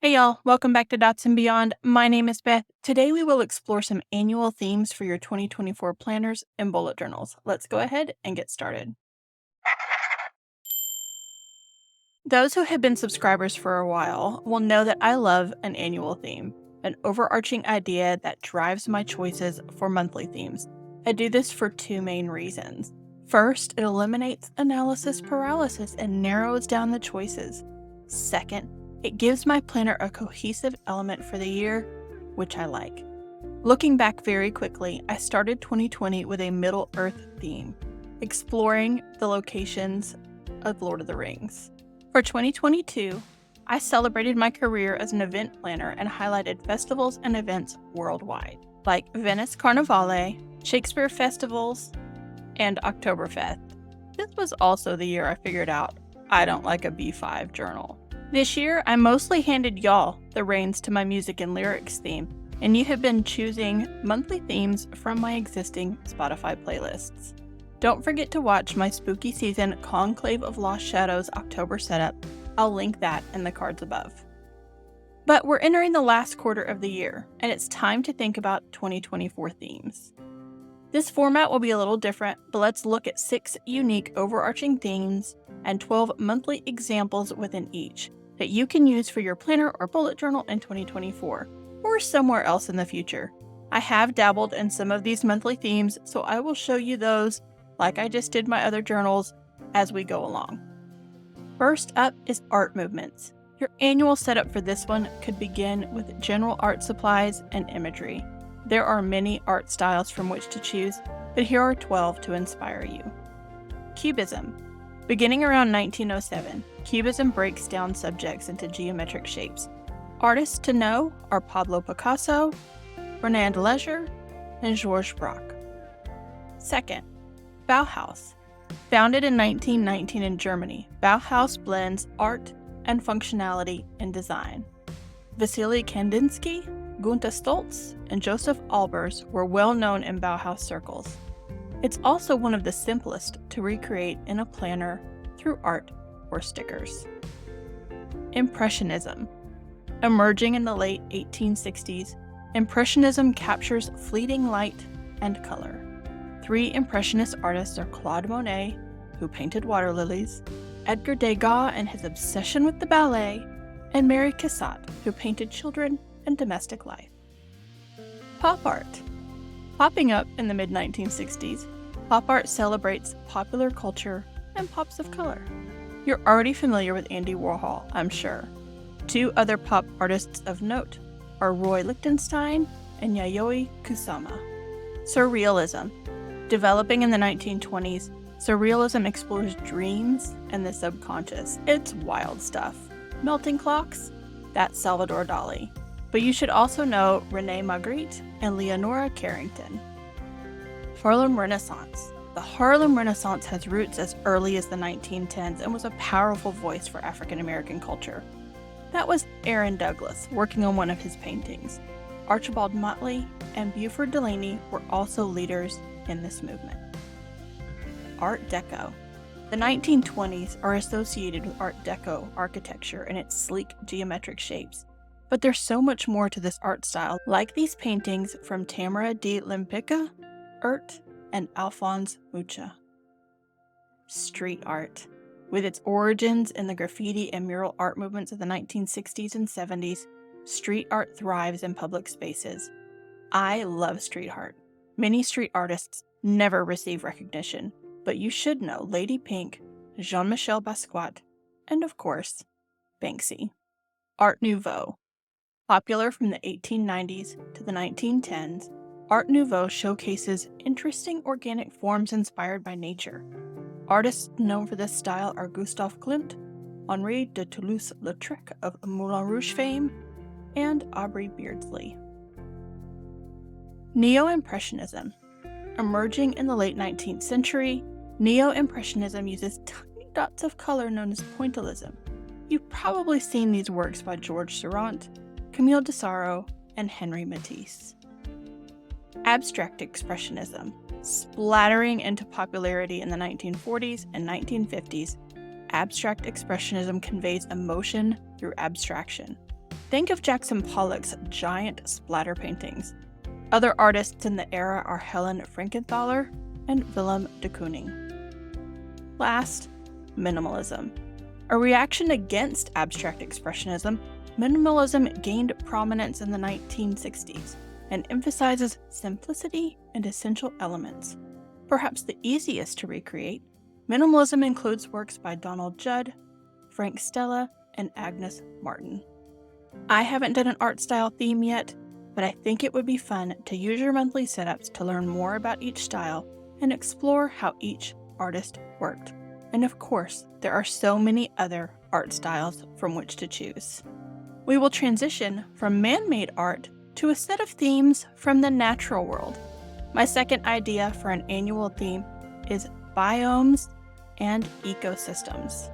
Hey y'all, welcome back to Dots and Beyond. My name is Beth. Today we will explore some annual themes for your 2024 planners and bullet journals. Let's go ahead and get started. Those who have been subscribers for a while will know that I love an annual theme, an overarching idea that drives my choices for monthly themes. I do this for two main reasons. First, it eliminates analysis paralysis and narrows down the choices. Second, it gives my planner a cohesive element for the year, which I like. Looking back very quickly, I started 2020 with a Middle Earth theme, exploring the locations of Lord of the Rings. For 2022, I celebrated my career as an event planner and highlighted festivals and events worldwide, like Venice Carnivale, Shakespeare festivals, and Oktoberfest. This was also the year I figured out I don't like a B5 journal. This year, I mostly handed y'all the reins to my music and lyrics theme, and you have been choosing monthly themes from my existing Spotify playlists. Don't forget to watch my spooky season Conclave of Lost Shadows October setup. I'll link that in the cards above. But we're entering the last quarter of the year, and it's time to think about 2024 themes. This format will be a little different, but let's look at 6 unique overarching themes and 12 monthly examples within each that you can use for your planner or bullet journal in 2024, or somewhere else in the future. I have dabbled in some of these monthly themes, so I will show you those, like I just did my other journals, as we go along. First up is art movements. Your annual setup for this one could begin with general art supplies and imagery. There are many art styles from which to choose, but here are 12 to inspire you. Cubism. Beginning around 1907, Cubism breaks down subjects into geometric shapes. Artists to know are Pablo Picasso, Fernand Léger, and Georges Braque. Second, Bauhaus. Founded in 1919 in Germany, Bauhaus blends art and functionality in design. Vasily Kandinsky, Gunther Stoltz, and Joseph Albers were well known in Bauhaus circles. It's also one of the simplest to recreate in a planner through art or stickers. Impressionism. Emerging in the late 1860s, Impressionism captures fleeting light and color. 3 Impressionist artists are Claude Monet, who painted water lilies, Edgar Degas and his obsession with the ballet, and Mary Cassatt, who painted children and domestic life. Pop art. Popping up in the mid-1960s, pop art celebrates popular culture and pops of color. You're already familiar with Andy Warhol, I'm sure. 2 other pop artists of note are Roy Lichtenstein and Yayoi Kusama. Surrealism. Developing in the 1920s, Surrealism explores dreams and the subconscious. It's wild stuff. Melting clocks? That's Salvador Dali. But you should also know René Magritte and Leonora Carrington. Harlem Renaissance. The Harlem Renaissance has roots as early as the 1910s and was a powerful voice for African American culture. That was Aaron Douglas working on one of his paintings. Archibald Motley and Buford Delaney were also leaders in this movement. Art Deco. The 1920s are associated with Art Deco architecture and its sleek geometric shapes. But there's so much more to this art style, like these paintings from Tamara de Lempicka, Ert, and Alphonse Mucha. Street art. With its origins in the graffiti and mural art movements of the 1960s and 70s, street art thrives in public spaces. I love street art. Many street artists never receive recognition, but you should know Lady Pink, Jean-Michel Basquiat, and of course, Banksy. Art Nouveau. Popular from the 1890s to the 1910s, Art Nouveau showcases interesting organic forms inspired by nature. Artists known for this style are Gustave Klimt, Henri de Toulouse-Lautrec of Moulin Rouge fame, and Aubrey Beardsley. Neo-Impressionism. Emerging in the late 19th century, Neo-Impressionism uses tiny dots of color known as pointillism. You've probably seen these works by Georges Seurat, Camille Desaro, and Henri Matisse. Abstract Expressionism. Splattering into popularity in the 1940s and 1950s, Abstract Expressionism conveys emotion through abstraction. Think of Jackson Pollock's giant splatter paintings. Other artists in the era are Helen Frankenthaler and Willem de Kooning. Last, minimalism. A reaction against abstract expressionism, minimalism gained prominence in the 1960s and emphasizes simplicity and essential elements. Perhaps the easiest to recreate, minimalism includes works by Donald Judd, Frank Stella, and Agnes Martin. I haven't done an art style theme yet, but I think it would be fun to use your monthly setups to learn more about each style and explore how each artist worked. And of course, there are so many other art styles from which to choose. We will transition from man-made art to a set of themes from the natural world. My second idea for an annual theme is biomes and ecosystems.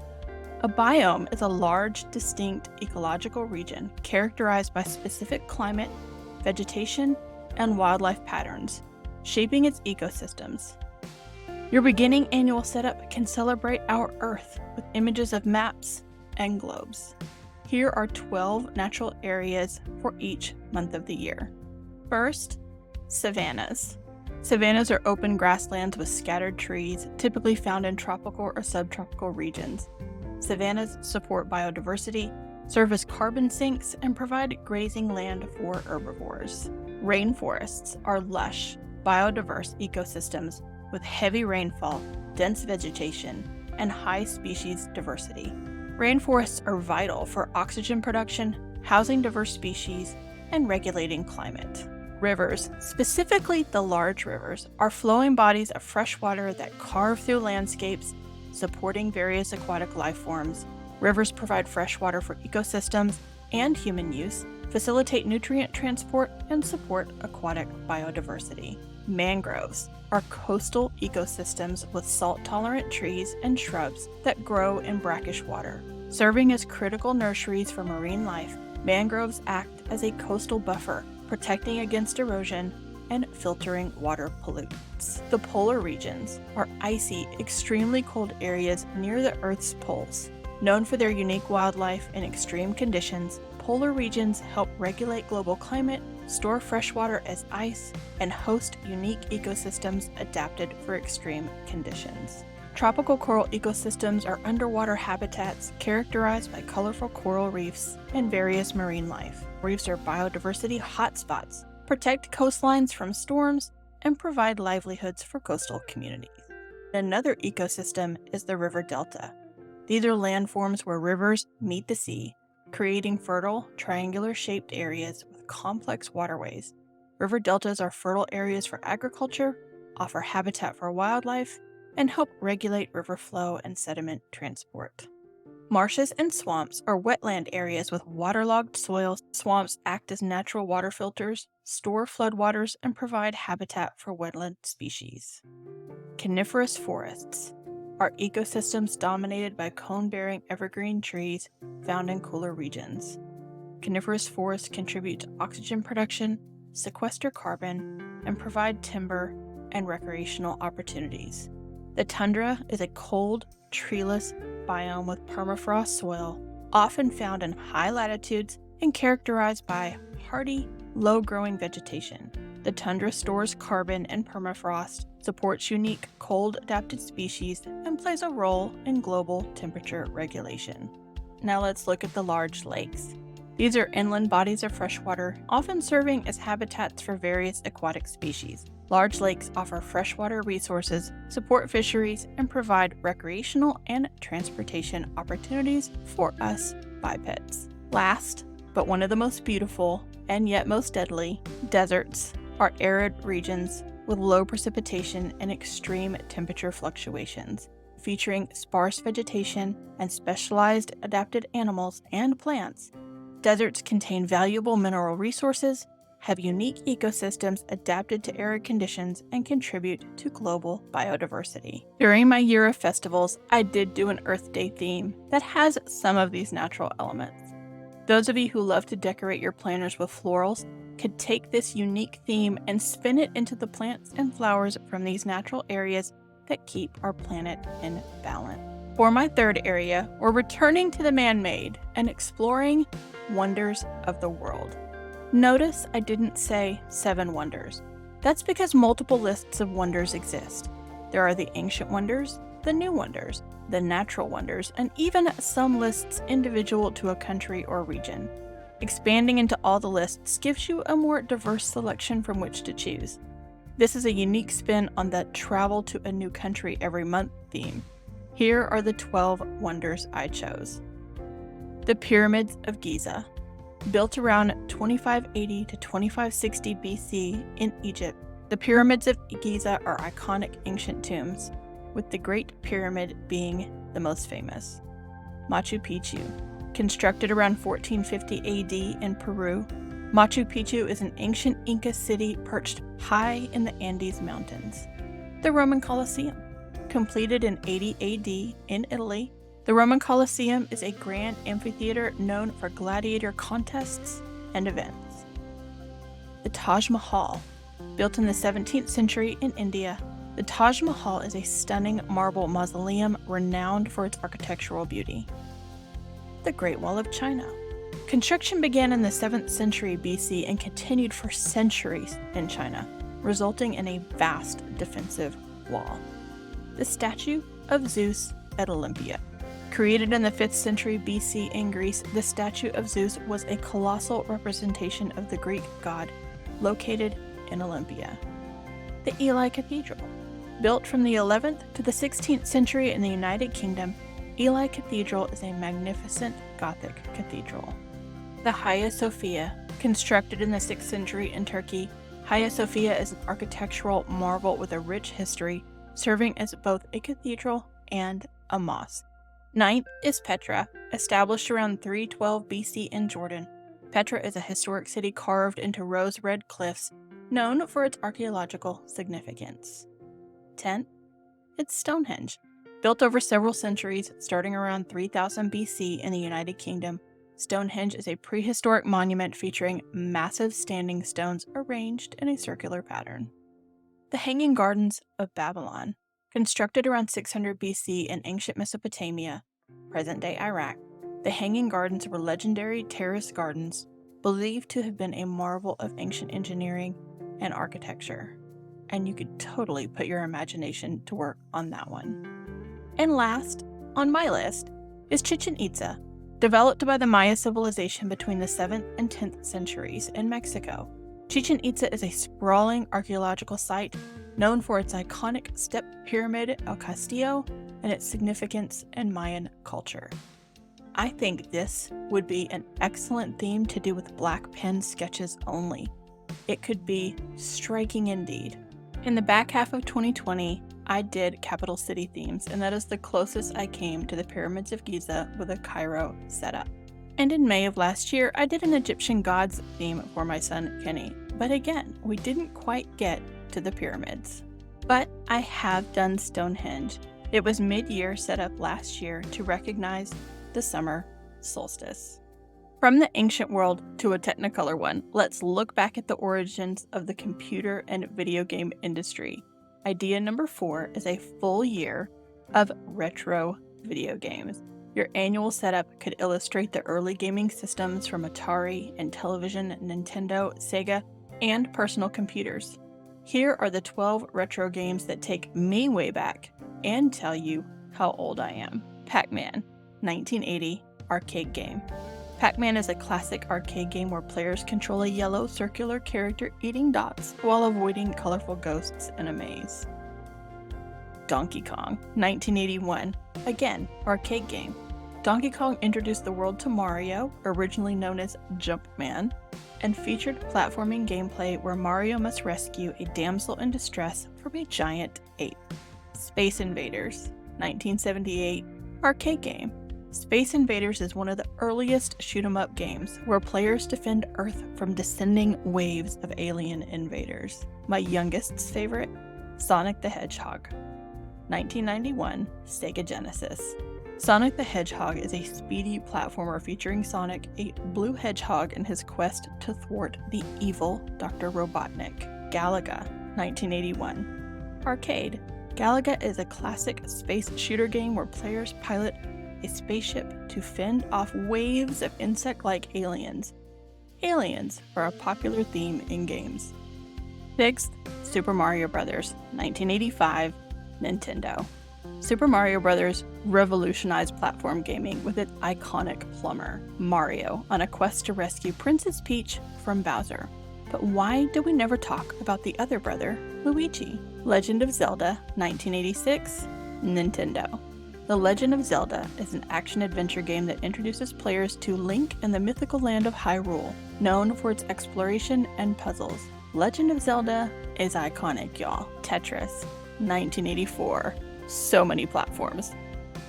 A biome is a large, distinct ecological region characterized by specific climate, vegetation, and wildlife patterns, shaping its ecosystems. Your beginning annual setup can celebrate our Earth with images of maps and globes. Here are 12 natural areas for each month of the year. First, savannas. Savannas are open grasslands with scattered trees, typically found in tropical or subtropical regions. Savannas support biodiversity, serve as carbon sinks, and provide grazing land for herbivores. Rainforests are lush, biodiverse ecosystems with heavy rainfall, dense vegetation, and high species diversity. Rainforests are vital for oxygen production, housing diverse species, and regulating climate. Rivers, specifically the large rivers, are flowing bodies of fresh water that carve through landscapes, supporting various aquatic life forms. Rivers provide fresh water for ecosystems and human use, facilitate nutrient transport, and support aquatic biodiversity. Mangroves are coastal ecosystems with salt-tolerant trees and shrubs that grow in brackish water. Serving as critical nurseries for marine life, mangroves act as a coastal buffer, protecting against erosion and filtering water pollutants. The polar regions are icy, extremely cold areas near the Earth's poles. Known for their unique wildlife in extreme conditions, polar regions help regulate global climate, store fresh water as ice, and host unique ecosystems adapted for extreme conditions. Tropical coral ecosystems are underwater habitats characterized by colorful coral reefs and various marine life. Reefs are biodiversity hotspots, protect coastlines from storms, and provide livelihoods for coastal communities. Another ecosystem is the river delta. These are landforms where rivers meet the sea, creating fertile, triangular-shaped areas with complex waterways. River deltas are fertile areas for agriculture, offer habitat for wildlife, and help regulate river flow and sediment transport. Marshes and swamps are wetland areas with waterlogged soil. Swamps act as natural water filters, store floodwaters, and provide habitat for wetland species. Coniferous forests are ecosystems dominated by cone-bearing evergreen trees found in cooler regions. Coniferous forests contribute to oxygen production, sequester carbon, and provide timber and recreational opportunities. The tundra is a cold, treeless biome with permafrost soil, often found in high latitudes and characterized by hardy, low-growing vegetation. The tundra stores carbon and permafrost, supports unique cold-adapted species, and plays a role in global temperature regulation. Now let's look at the large lakes. These are inland bodies of freshwater, often serving as habitats for various aquatic species. Large lakes offer freshwater resources, support fisheries, and provide recreational and transportation opportunities for us bipeds. Last, but one of the most beautiful, and yet most deadly, deserts are arid regions with low precipitation and extreme temperature fluctuations, featuring sparse vegetation and specialized adapted animals and plants. Deserts contain valuable mineral resources, have unique ecosystems adapted to arid conditions, and contribute to global biodiversity. During my year of festivals, I did do an Earth Day theme that has some of these natural elements. Those of you who love to decorate your planners with florals could take this unique theme and spin it into the plants and flowers from these natural areas that keep our planet in balance. For my third area, we're returning to the man-made and exploring wonders of the world. Notice I didn't say 7 wonders. That's because multiple lists of wonders exist. There are the ancient wonders, the new wonders, the natural wonders, and even some lists individual to a country or region. Expanding into all the lists gives you a more diverse selection from which to choose. This is a unique spin on the travel to a new country every month theme. Here are the 12 wonders I chose. The Pyramids of Giza. Built around 2580 to 2560 BC in Egypt, the Pyramids of Giza are iconic ancient tombs, with the Great Pyramid being the most famous. Machu Picchu. Constructed around 1450 AD in Peru, Machu Picchu is an ancient Inca city perched high in the Andes Mountains. The Roman Colosseum. Completed in 80 AD in Italy, the Roman Colosseum is a grand amphitheater known for gladiator contests and events. The Taj Mahal. Built in the 17th century in India, the Taj Mahal is a stunning marble mausoleum renowned for its architectural beauty. The Great Wall of China. Construction began in the 7th century BC and continued for centuries in China, resulting in a vast defensive wall. The statue of Zeus at Olympia. Created in the 5th century BC in Greece, the statue of Zeus was a colossal representation of the Greek god, located in Olympia. The Ely Cathedral. Built from the 11th to the 16th century in the United Kingdom, Ely Cathedral is a magnificent Gothic cathedral. The Hagia Sophia. Constructed in the 6th century in Turkey, Hagia Sophia is an architectural marvel with a rich history, serving as both a cathedral and a mosque. Ninth is Petra. Established around 312 BC in Jordan, Petra is a historic city carved into rose-red cliffs, known for its archaeological significance. 10th, it's Stonehenge. Built over several centuries, starting around 3000 BC in the United Kingdom, Stonehenge is a prehistoric monument featuring massive standing stones arranged in a circular pattern. The Hanging Gardens of Babylon. Constructed around 600 BC in ancient Mesopotamia, present-day Iraq, the Hanging Gardens were legendary terrace gardens believed to have been a marvel of ancient engineering and architecture. And you could totally put your imagination to work on that one. And last on my list is Chichen Itza, developed by the Maya civilization between the 7th and 10th centuries in Mexico. Chichen Itza is a sprawling archaeological site known for its iconic step pyramid El Castillo and its significance in Mayan culture. I think this would be an excellent theme to do with black pen sketches only. It could be striking indeed. In the back half of 2020, I did capital city themes, and that is the closest I came to the Pyramids of Giza with a Cairo setup. And in May of last year, I did an Egyptian gods theme for my son Kenny, but again, we didn't quite get to the pyramids. But I have done Stonehenge. It was mid-year set up last year to recognize the summer solstice. From the ancient world to a Technicolor one, let's look back at the origins of the computer and video game industry. Idea number 4 is a full year of retro video games. Your annual setup could illustrate the early gaming systems from Atari, Intellivision, Nintendo, Sega, and personal computers. Here are the 12 retro games that take me way back and tell you how old I am. Pac-Man, 1980, arcade game. Pac-Man is a classic arcade game where players control a yellow circular character eating dots while avoiding colorful ghosts in a maze. Donkey Kong, 1981, again, arcade game. Donkey Kong introduced the world to Mario, originally known as Jumpman, and featured platforming gameplay where Mario must rescue a damsel in distress from a giant ape. Space Invaders, 1978, arcade game. Space Invaders is one of the earliest shoot-'em-up games where players defend Earth from descending waves of alien invaders. My youngest's favorite, Sonic the Hedgehog. 1991, Sega Genesis. Sonic the Hedgehog is a speedy platformer featuring Sonic, a blue hedgehog, in his quest to thwart the evil Dr. Robotnik. Galaga, 1981. Arcade. Galaga is a classic space shooter game where players pilot a spaceship to fend off waves of insect-like aliens. Aliens are a popular theme in games. 6th, Super Mario Bros., 1985, Nintendo. Super Mario Bros. Revolutionized platform gaming with its iconic plumber, Mario, on a quest to rescue Princess Peach from Bowser. But why do we never talk about the other brother, Luigi? Legend of Zelda, 1986, Nintendo. The Legend of Zelda is an action-adventure game that introduces players to Link in the mythical land of Hyrule, known for its exploration and puzzles. Legend of Zelda is iconic, y'all. Tetris, 1984. So many platforms.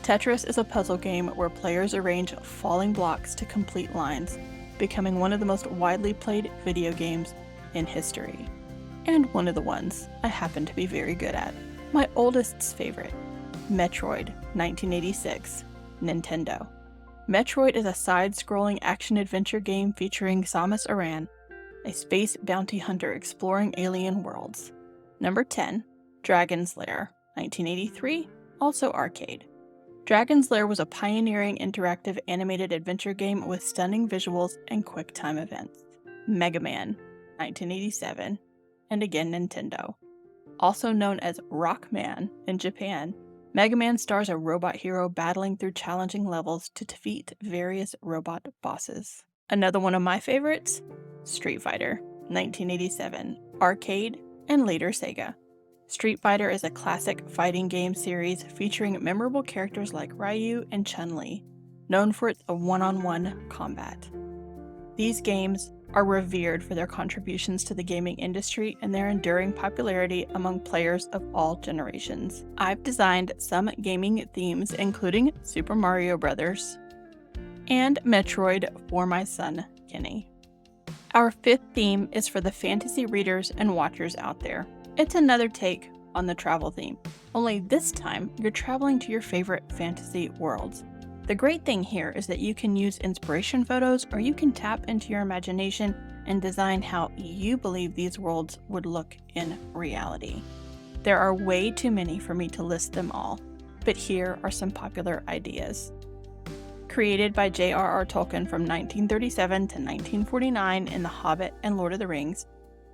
Tetris is a puzzle game where players arrange falling blocks to complete lines, becoming one of the most widely played video games in history. And one of the ones I happen to be very good at. My oldest's favorite, Metroid, 1986, Nintendo. Metroid is a side-scrolling action-adventure game featuring Samus Aran, a space bounty hunter exploring alien worlds. Number 10, Dragon's Lair, 1983, also arcade. Dragon's Lair was a pioneering interactive animated adventure game with stunning visuals and quick-time events. Mega Man, 1987, and again Nintendo. Also known as Rockman in Japan, Mega Man stars a robot hero battling through challenging levels to defeat various robot bosses. Another one of my favorites, Street Fighter, 1987, arcade, and later Sega. Street Fighter is a classic fighting game series featuring memorable characters like Ryu and Chun-Li, known for its one-on-one combat. These games are revered for their contributions to the gaming industry and their enduring popularity among players of all generations. I've designed some gaming themes including Super Mario Bros. And Metroid for my son, Kenny. Our 5th theme is for the fantasy readers and watchers out there. It's another take on the travel theme, only this time you're traveling to your favorite fantasy worlds. The great thing here is that you can use inspiration photos or you can tap into your imagination and design how you believe these worlds would look in reality. There are way too many for me to list them all, but here are some popular ideas. Created by J.R.R. Tolkien from 1937 to 1949 in The Hobbit and Lord of the Rings,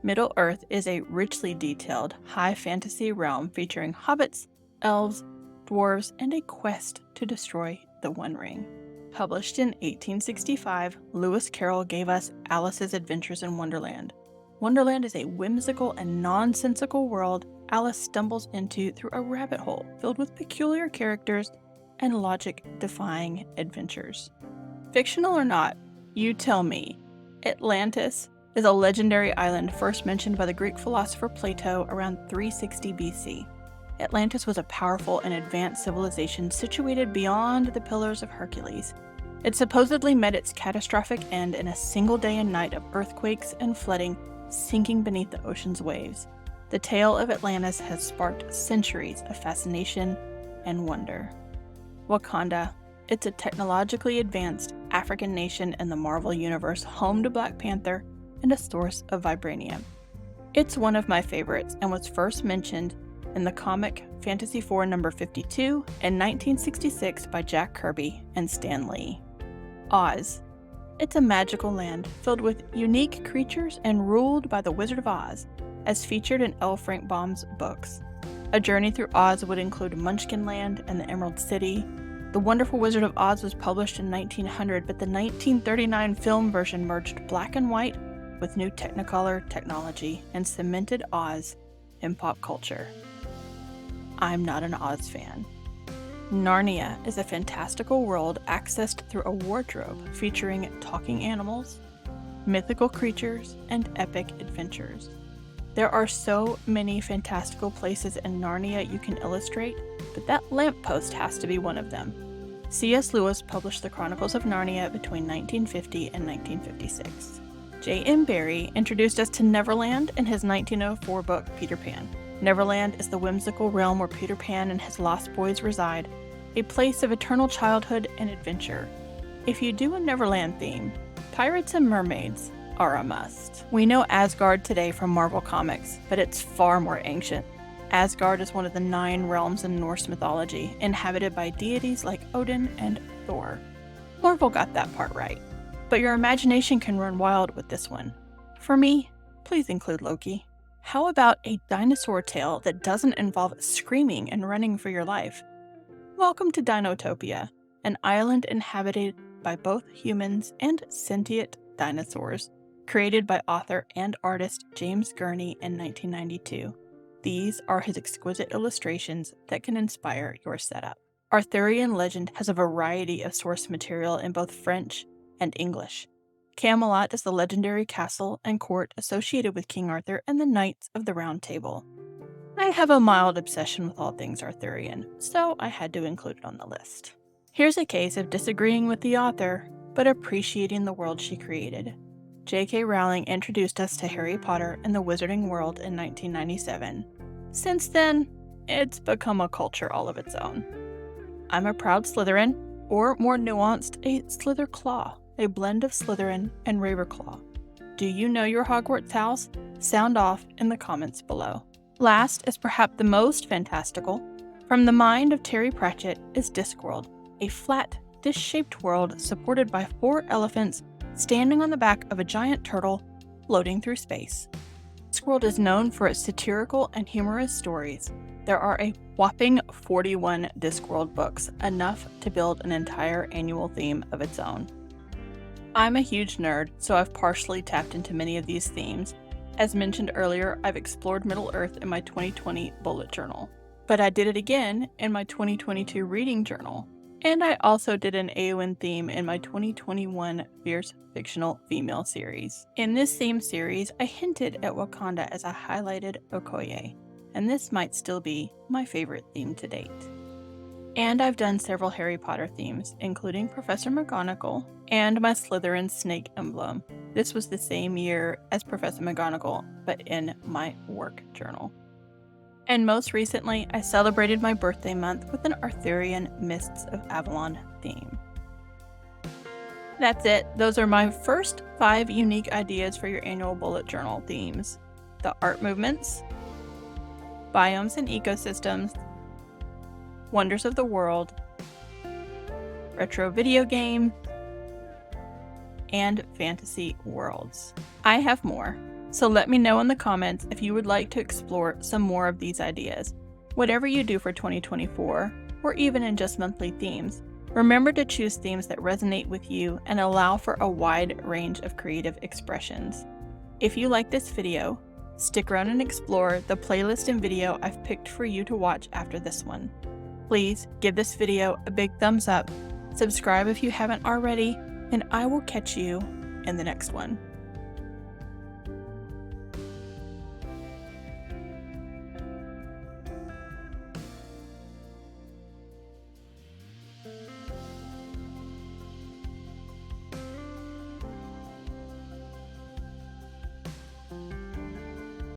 Middle-earth is a richly detailed, high fantasy realm featuring hobbits, elves, dwarves, and a quest to destroy the One Ring. Published in 1865, Lewis Carroll gave us Alice's Adventures in Wonderland. Wonderland is a whimsical and nonsensical world Alice stumbles into through a rabbit hole filled with peculiar characters and logic-defying adventures. Fictional or not, you tell me. Atlantis is a legendary island first mentioned by the Greek philosopher Plato around 360 BC. Atlantis was a powerful and advanced civilization situated beyond the Pillars of Hercules. It supposedly met its catastrophic end in a single day and night of earthquakes and flooding, sinking beneath the ocean's waves. The tale of Atlantis has sparked centuries of fascination and wonder. Wakanda. It's a technologically advanced African nation in the Marvel Universe, home to Black Panther and a source of vibranium. It's one of my favorites and was first mentioned in the comic Fantasy IV number 52 in 1966 by Jack Kirby and Stan Lee. Oz. It's a magical land filled with unique creatures and ruled by the Wizard of Oz, as featured in L. Frank Baum's books. A journey through Oz would include Munchkin Land and the Emerald City. The Wonderful Wizard of Oz was published in 1900, but the 1939 film version merged black and white with new Technicolor technology and cemented Oz in pop culture. I'm not an Oz fan. Narnia is a fantastical world accessed through a wardrobe featuring talking animals, mythical creatures, and epic adventures. There are so many fantastical places in Narnia you can illustrate, but that lamppost has to be one of them. C.S. Lewis published the Chronicles of Narnia between 1950 and 1956. J.M. Barrie introduced us to Neverland in his 1904 book, Peter Pan. Neverland is the whimsical realm where Peter Pan and his lost boys reside, a place of eternal childhood and adventure. If you do a Neverland theme, pirates and mermaids are a must. We know Asgard today from Marvel Comics, but it's far more ancient. Asgard is one of the 9 realms in Norse mythology, inhabited by deities like Odin and Thor. Marvel got that part right, but your imagination can run wild with this one. For me, please include Loki. How about a dinosaur tale that doesn't involve screaming and running for your life? Welcome to Dinotopia, an island inhabited by both humans and sentient dinosaurs, created by author and artist James Gurney in 1992. These are his exquisite illustrations that can inspire your setup. Arthurian legend has a variety of source material in both French and English. Camelot is the legendary castle and court associated with King Arthur and the Knights of the Round Table. I have a mild obsession with all things Arthurian, so I had to include it on the list. Here's a case of disagreeing with the author, but appreciating the world she created. J.K. Rowling introduced us to Harry Potter and the Wizarding World in 1997. Since then, it's become a culture all of its own. I'm a proud Slytherin, or more nuanced, a Slitherclaw, a blend of Slytherin and Ravenclaw. Do you know your Hogwarts house? Sound off in the comments below. Last is perhaps the most fantastical. From the mind of Terry Pratchett is Discworld, a flat, dish-shaped world supported by 4 elephants standing on the back of a giant turtle floating through space. Discworld is known for its satirical and humorous stories. There are a whopping 41 Discworld books, enough to build an entire annual theme of its own. I'm a huge nerd, so I've partially tapped into many of these themes. As mentioned earlier, I've explored Middle-earth in my 2020 bullet journal, but I did it again in my 2022 reading journal, and I also did an Eowyn theme in my 2021 Fierce Fictional Female series. In this theme series, I hinted at Wakanda as I highlighted Okoye, and this might still be my favorite theme to date. And I've done several Harry Potter themes, including Professor McGonagall and my Slytherin snake emblem. This was the same year as Professor McGonagall, but in my work journal. And most recently, I celebrated my birthday month with an Arthurian Mists of Avalon theme. That's it. Those are my first 5 unique ideas for your annual bullet journal themes: the art movements, biomes and ecosystems, wonders of the world, retro video game, and fantasy worlds. I have more, so let me know in the comments if you would like to explore some more of these ideas. Whatever you do for 2024, or even in just monthly themes, remember to choose themes that resonate with you and allow for a wide range of creative expressions. If you like this video, stick around and explore the playlist and video I've picked for you to watch after this one. Please give this video a big thumbs up, subscribe if you haven't already, and I will catch you in the next one.